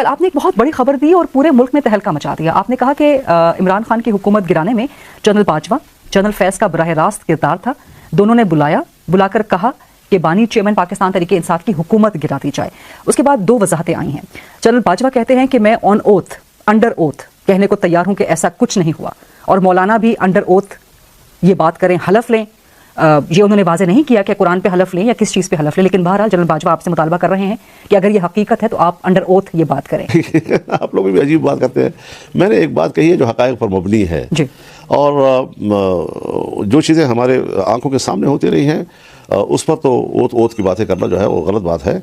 کل آپ نے ایک بہت بڑی خبر دی اور پورے ملک میں تہلکہ مچا دیا. آپ نے کہا کہ عمران خان کی حکومت گرانے میں جنرل باجوہ جنرل فیض کا براہ راست کردار تھا. دونوں نے بلا کر کہا کہ بانی چیئرمین پاکستان تحریک انصاف کی حکومت گرا دی جائے. اس کے بعد 2 وضاحتیں آئی ہیں. جنرل باجوہ کہتے ہیں کہ میں آن اوتھ انڈر اوتھ کہنے کو تیار ہوں کہ ایسا کچھ نہیں ہوا, اور مولانا بھی انڈر اوتھ یہ بات کریں, حلف لیں. یہ انہوں نے واضح نہیں کیا کہ قرآن پہ حلف لیں یا کس چیز پہ حلف لیں, لیکن بہرحال جنرل باجوہ آپ سے مطالبہ کر رہے ہیں کہ اگر یہ حقیقت ہے تو آپ انڈر اوتھ یہ بات کریں. آپ لوگ بھی عجیب بات کرتے ہیں. میں نے ایک بات کہی ہے جو حقائق پر مبنی ہے جی, اور جو چیزیں ہمارے آنکھوں کے سامنے ہوتی رہی ہیں اس پر تو اوتھ کی باتیں کرنا جو ہے وہ غلط بات ہے.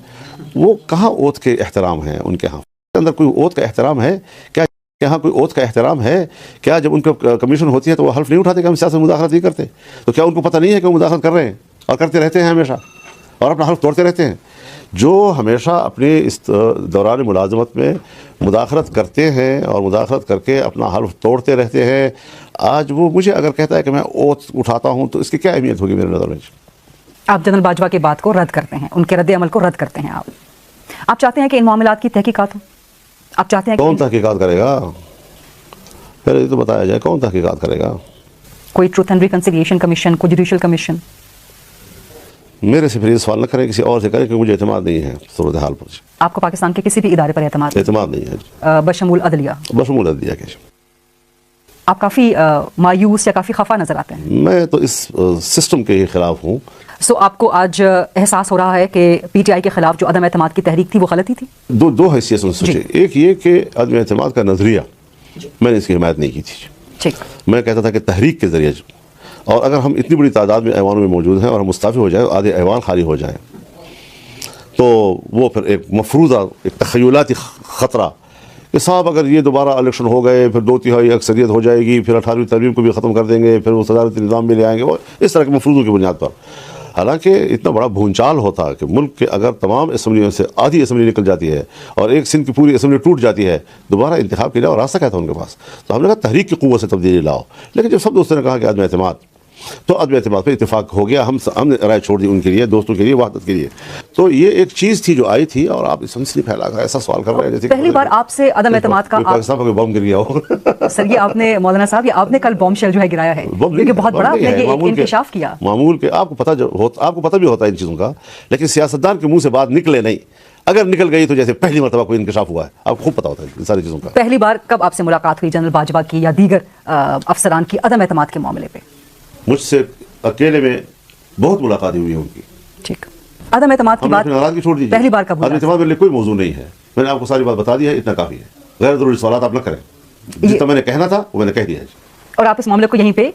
وہ کہاں اوتھ کے احترام ہیں ان کے ہاں؟ اندر کوئی اوتھ کا احترام ہے کیا؟ یہاں کوئی اوتھ کا احترام ہے کیا؟ جب ان کو کمیشن ہوتی ہے تو وہ حلف نہیں اٹھاتے کہ ہم سیاست میں مداخلت نہیں کرتے. تو کیا ان کو پتہ نہیں ہے کہ وہ مداخلت کر رہے ہیں اور کرتے رہتے ہیں ہمیشہ اور اپنا حلف توڑتے رہتے ہیں؟ جو ہمیشہ اپنے اس دوران ملازمت میں مداخلت کرتے ہیں اور مداخلت کر کے اپنا حلف توڑتے رہتے ہیں, آج وہ مجھے اگر کہتا ہے کہ میں اوتھ اٹھاتا ہوں تو اس کی کیا اہمیت ہوگی میرے نظر میں؟ آپ جنرل باجوہ کی بات کو رد کرتے ہیں, ان کے رد عمل کو رد کرتے ہیں. آپ چاہتے ہیں کہ ان معاملات کی تحقیقات ہوں؟ آپ چاہتے ہیں کون تحقیقات کرے گا؟ پہلے یہ تو بتایا جائے کون تحقیقات کرے گا؟ کوئی ٹروتھ اینڈ ریکنسیلیشن کمیشن, کوئی جوڈیشل کمیشن؟ میرے سے پھر یہ سوال نہ کریں, کسی اور سے کریں, کہ مجھے اعتماد نہیں ہے صورتحال پر. آپ کو پاکستان کے کسی بھی ادارے پر اعتماد نہیں ہے بشمول عدلیہ؟ بشمول عدلیہ کے آپ کافی مایوس یا کافی خفا نظر آتے ہیں. میں تو اس سسٹم کے خلاف ہوں. سو آپ کو آج احساس ہو رہا ہے کہ پی ٹی آئی کے خلاف جو عدم اعتماد کی تحریک تھی وہ غلطی تھی؟ دو حیثیت سے سوچے. ایک یہ کہ عدم اعتماد کا نظریہ میں نے اس کی حمایت نہیں کی تھی. میں کہتا تھا کہ تحریک کے ذریعے, اور اگر ہم اتنی بڑی تعداد میں ایوانوں میں موجود ہیں اور ہم مستعفی ہو جائیں, آدھے ایوان خالی ہو جائیں, تو وہ پھر ایک مفروضہ ایک تخیلاتی خطرہ کہ صاحب اگر یہ دوبارہ الیکشن ہو گئے پھر 2/3 اکثریت ہو جائے گی, پھر 18ویں ترمیم کو بھی ختم کر دیں گے, پھر وہ صدارتی نظام بھی لے آئیں گے, وہ اس طرح کے مفروضوں کی بنیاد پر. حالانکہ اتنا بڑا بھونچال ہوتا کہ ملک کے اگر تمام اسمبلیوں سے آدھی اسمبلی نکل جاتی ہے اور ایک سندھ کی پوری اسمبلی ٹوٹ جاتی ہے, دوبارہ انتخاب کے لیے اور راستہ کیا تھا ان کے پاس؟ تو ہم نے کہا تحریک کی قوت سے تبدیلی لاؤ. لیکن جب سب دوستوں نے کہا کہ عدم اعتماد, تو عدم اعتماد پہ اتفاق ہو گیا. ہم نے رائے چھوڑ دی ان کے لیے, دوستوں کے لیے, وحدت کے لیے. تو یہ ایک چیز تھی جو آئی تھی, اور آپ اس سلسلے پھیلا کر ایسا سوال کر رہے ہیں جیسے پہلی بار آپ سے عدم اعتماد کا پاکستان پر کوئی بم گر گیا ہو. سر یہ آپ نے مولانا صاحب یہ آپ نے کل بم شیل جو ہے گرایا ہے, کیونکہ بہت بڑا آپ نے یہ انکشاف کیا. معمول کے آپ کو پتہ بھی ہوتا ہے ان چیزوں کا, لیکن سیاستدان کے منہ سے بات نکلے نہیں. اگر نکل گئی تو جیسے پہلی مرتبہ کوئی انکشاف ہوا ہے, آپ کو خوب پتہ ہوتا ہے ان ساری چیزوں کا. پہلی بار کب آپ سے ملاقات ہوئی جنرل باجوہ کی یا دیگر افسران کی عدم اعتماد کے معاملے پہ؟ مجھ سے اکیلے میں بہت ملاقاتیں ہوئی ہیں ان کی. ٹھیک, عدم اعتماد کی بات ناراضگی چھوڑ دیجیے. پہلی بار کب؟ عدم اعتماد میرے لیے کوئی موضوع نہیں ہے. میں نے آپ کو ساری بات بتا دی ہے, اتنا کافی ہے. غیر ضروری سوالات آپ نہ کریں. جتنا میں نے کہنا تھا وہ میں نے کہہ دیا ہے. اور آپ اس معاملے کو یہیں پہ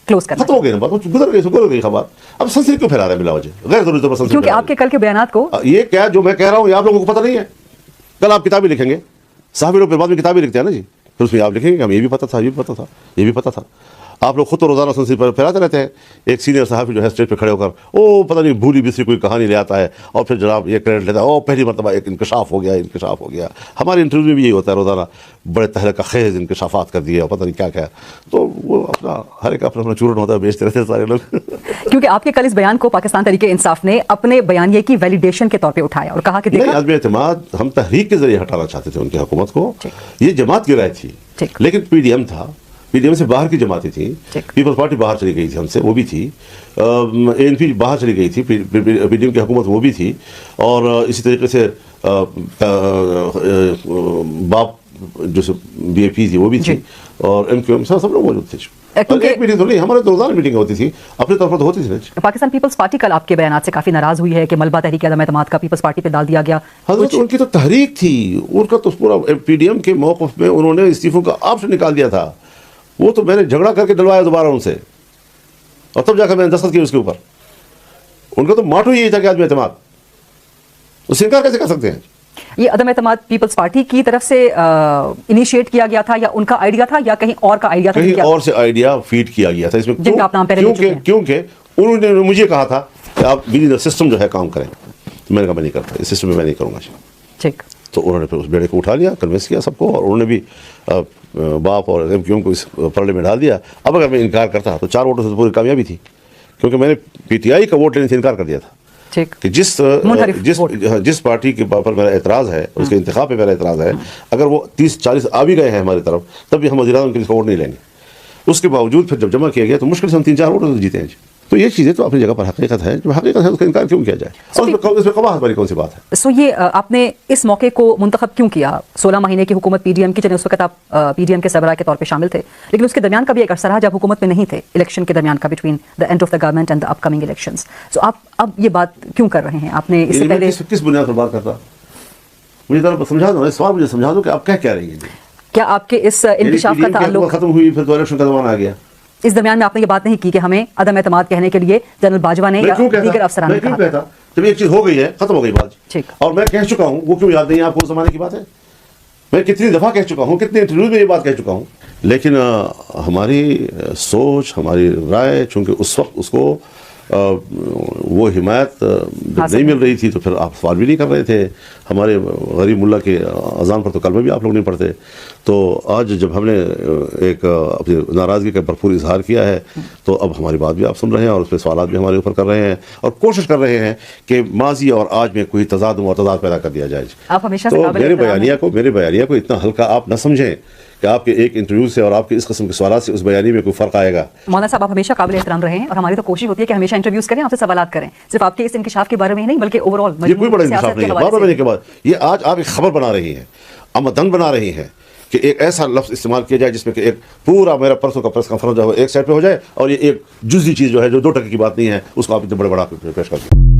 کلوز کریں. ختم ہو گئی نا بات, گزر گئی خبر. اب سنسنی کیوں پھیلا رہے ہیں بلا وجہ غیر ضروری طور پر؟ کیونکہ آپ کے کل کے بیانات کو یہ کیا جو میں کہہ رہا ہوں یہ آپ لوگوں کو پتہ نہیں ہے. کل آپ کتابیں لکھیں گے, صحافی لوگ پھر بعد میں کتابیں لکھتے ہیں نا جی, پھر اس میں آپ لکھیں گے کہ ہم یہ بھی پتہ تھا, یہ بھی پتہ تھا, یہ بھی پتہ تھا. آپ لوگ خود تو روزانہ سنسنی پر پھیلاتے رہتے ہیں. ایک سینئر صحافی جو ہے اسٹیج پہ کھڑے ہو کر پتہ نہیں بھولی بسری کوئی کہانی لے آتا ہے اور پھر جناب یہ کریڈٹ لیتا ہے, پہلی مرتبہ ایک انکشاف ہو گیا. ہمارے انٹرویو میں بھی یہی ہوتا ہے روزانہ, بڑے تہلکہ خیز انکشافات کر دیے اور پتہ نہیں کیا. تو وہ اپنا ہر ایک اپنا چورن ہوتا ہے, بیچتے رہتے ہیں سارے لوگ. کیونکہ آپ کے کل اس بیان کو پاکستان تحریک انصاف نے اپنے بیانیے کی ویلیڈیشن کے طور پہ اٹھایا اور کہا کہ نہیں, عدم اعتماد ہم تحریک کے ذریعے ہٹانا چاہتے تھے ان کی حکومت کو. یہ جماعت کی رائے تھی, لیکن پی ڈی ایم تھا, پی ڈی ایم سے باہر کی جماعتیں تھیں. پیپلز پارٹی باہر چلی گئی تھی ہم سے, وہ بھی تھی. اے این پی باہر چلی گئی تھی, پی ڈی ایم کی حکومت وہ بھی تھی. اور اسی طریقے سے باپ جو بی اے پی تھی وہ بھی تھی, اور ایم کیو ایم سب لوگ موجود تھے. ایک میٹنگ تو نہیں, ہمارے تو روزانہ میٹنگ ہوتی تھی, اپنے طور پر تو ہوتی تھی. پاکستان پیپلز پارٹی کل آپ کے بیانات سے کافی ناراض ہوئی ہے کہ ملبہ تحریک عدم اعتماد کا پیپلز پارٹی پہ ڈال دیا گیا. حضرت ان کی تو تحریک تھی, ان کا تو پورا پی ڈی ایم کے موقف میں انہوں نے استعفوں کا آپشن نکال دیا تھا. وہ تو میں نے جھگڑا کر کے ڈلوایا دوبارہ ان سے, اور تب جا کر میں نے دستخط کی اس کے اوپر. ان کا تو ماٹو یہی تھا کہ عدم اعتماد, اس سے انکار کیسے کر سکتے ہیں؟ یہ عدم اعتماد پیپلز پارٹی کی طرف سے انیشیٹ کیا گیا تھا یا ان کا آئیڈیا تھا یا کہیں اور کا آئیڈیا تھا؟ کہیں اور سے آئیڈیا فیڈ کیا گیا تھا اس میں, جن کا آپ نام پہلے لے چکے ہیں. کیونکہ انہوں نے مجھے کہا تھا کہ آپ ود سسٹم جو ہے کام کریں. میں نے کہا میں نہیں کرتا, اس سسٹم میں میں نہیں کروں گا. ٹھیک, تو انہوں نے پھر اس بیڑے کو اٹھا لیا, کنوینس کیا سب کو, اور انہوں نے بھی باپ اور ایم کیو ایم کو اس پرلے میں ڈال دیا. اب اگر میں انکار کرتا تو 4 ووٹوں سے پوری کامیابی تھی, کیونکہ میں نے پی ٹی آئی کا ووٹ لینے سے انکار کر دیا تھا. ٹھیک کہ جس پارٹی کے پر میرا اعتراض ہے، اس کے انتخاب پہ میرا اعتراض ہے، اگر وہ 30-40 آ بھی گئے ہیں ہماری طرف، تب بھی ہم وزیر اعظم کے لیے ووٹ نہیں لیں گے۔ اس کے باوجود پھر جب جمع کیا گیا تو مشکل سے ہم 3-4 ووٹ جیتے ہیں جی۔ تو یہ چیزیں تو اپنی جگہ پر حقیقت ہے، جو حقیقت ہے اس کا انکار کیوں کیا جائے، اور اس میں قباحت والی کون سی بات ہے؟ سو یہ آپ نے اس موقع کو منتخب کیوں کیا؟ 16 مہینے کی حکومت پی ڈی ایم کی، چلے اس وقت آپ پی ڈی ایم کے سربراہ کے طور پہ شامل تھے، لیکن اس کے درمیان کا بھی ایک عرصہ رہا جب حکومت میں نہیں تھے، الیکشن کے درمیان کا، between the end of the government and the upcoming elections. So آپ اب یہ بات کیوں کر رہے ہیں؟ آپ نے اس سے پہلے کس بنیاد پر بات کرتا؟ مجھے ذرا سمجھا دو، اس سوال مجھے سمجھا دو کہ آپ کیا رہی ہیں؟ کیا آپ کے اس انکشاف کا تعلق ختم ہوئی پھر تو الیکشن کا زمانہ آ گیا؟ اس درمیان میں آپ نے یہ بات نہیں کی کہ ہمیں عدم اعتماد کہنے کے لیے جنرل باجوہ نے یا دیگر افسران نے کہا؟ کہتا جب ایک چیز ہو گئی ہے، ختم ہو گئی بات، اور میں کہہ چکا ہوں، وہ کیوں یاد نہیں ہے آپ کو؟ اس زمانے کی بات ہے، میں کتنی دفعہ کہہ چکا ہوں، کتنے انٹرویوز میں یہ بات کہہ چکا ہوں، لیکن ہماری سوچ، ہماری رائے، چونکہ اس وقت اس کو وہ حمایت جب نہیں مل رہی تھی تو پھر آپ سوال بھی نہیں کر رہے تھے۔ ہمارے غریب ملا کے اذان پر تو کلمہ بھی آپ لوگ نہیں پڑھتے۔ تو آج جب ہم نے ایک اپنی ناراضگی کا بھرپور اظہار کیا ہے تو اب ہماری بات بھی آپ سن رہے ہیں، اور اس پہ سوالات بھی ہمارے اوپر کر رہے ہیں، اور کوشش کر رہے ہیں کہ ماضی اور آج میں کوئی تضاد پیدا کر دیا جائے۔ آپ ہمیشہ تو میرے بیانیہ کو اتنا ہلکا آپ نہ سمجھیں کہ آپ کے ایک انٹرویو سے اور آپ کے اس قسم کے سوالات سے اس بیانیے میں کوئی فرق آئے گا۔ مولانا صاحب، آپ ہمیشہ قابل احترام رہے ہیں، اور ہماری تو کوشش ہوتی ہے کہ ہمیشہ انٹرویوز کریں، آپ سے سوالات کریں، صرف آپ کے اس انکشاف کے بارے میں ہی نہیں بلکہ اوور آل۔ یہ کوئی بڑا انکشاف نہیں ہے، بار بار ملنے کے بعد یہ آج آپ ایک خبر بنا رہی ہیں، امدن بنا رہی ہیں کہ ایک ایسا لفظ استعمال کیا جائے جس میں کہ ایک پورا میرا پرسوں کا پریس کانفرنس جو ہے ایک سائڈ پہ ہو جائے، اور یہ ایک جزئی چیز جو ہے جو 2% کی بات نہیں ہے اس کو آپ اتنے بڑے بڑا پیش کر دیں۔